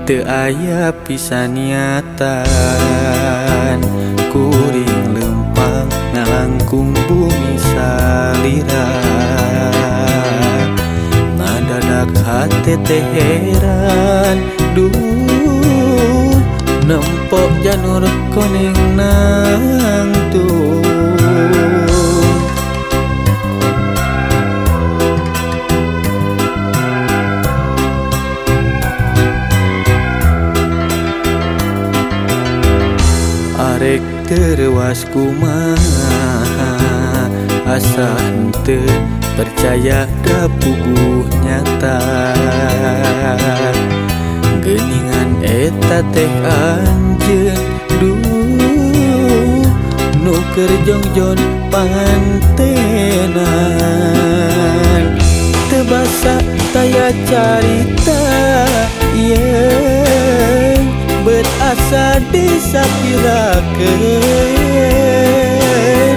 teu aya pisan niatan kuring lempang ngangkung bumi salira ngadadak hate teh heran duh nempok janur koneng nang tuh arek terwas kumaha asa henteu percaya da puguh nyata geuningan eta teh anjeun duh nu keur jongjon pantenan teu basa taya carita ieu bet asa disapirakeun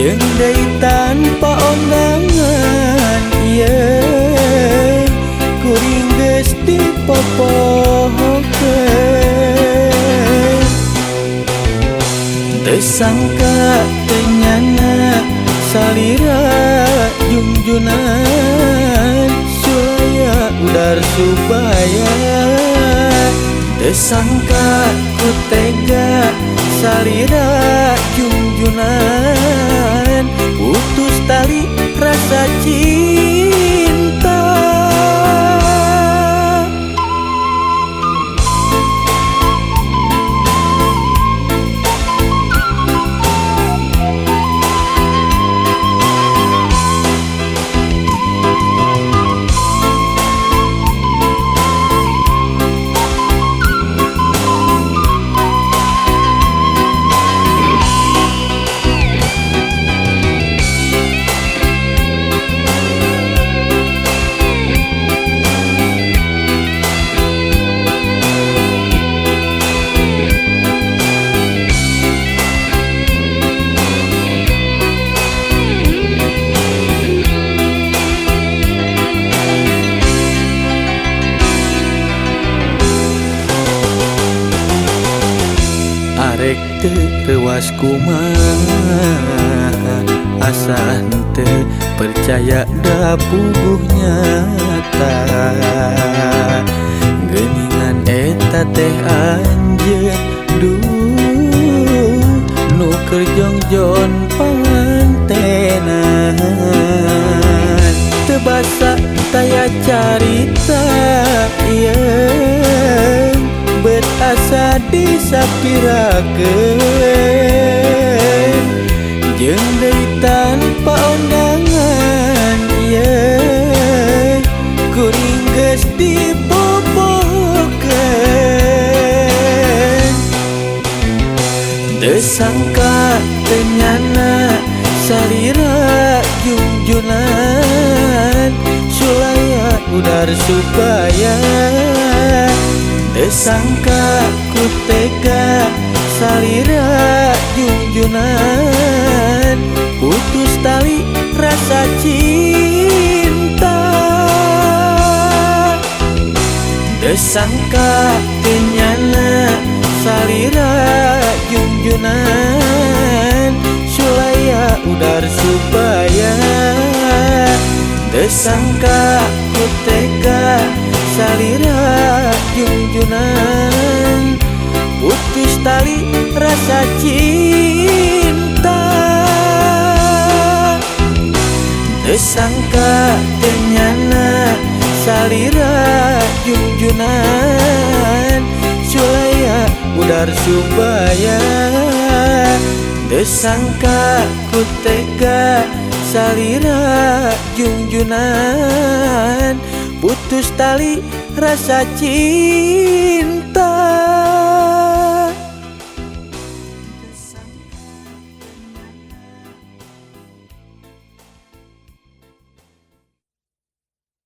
jeung deui tanpa ondangan ieu kuring geus dipopohokeun teu sangka teu nyana salira junjunan sulaya udar subaya teu sangka ku tega salira junjunan putus tali rasa cinta. Arek terwas kumaha asa henteu percaya da puguh nyata geuningan eta teh anjeun duh nu keur jongjon pantenan teu basa taya carita ieu bet asa disapirakeun jeung deui tanpa ondangan ieu kuring geus dipopohokeun teu sangka teu nyana salira junjunan sulaya udar subaya teu sangka ku tega salira junjunan putus tali rasa cinta teu sangka teu nyana salira junjunan sulaya udar subaya teu sangka ku tega salira junjunan putus tali rasa cinta teu sangka teu nyana salira junjunan sulaya udar subaya teu sangka ku tega salira junjunan putus tali rasa cinta.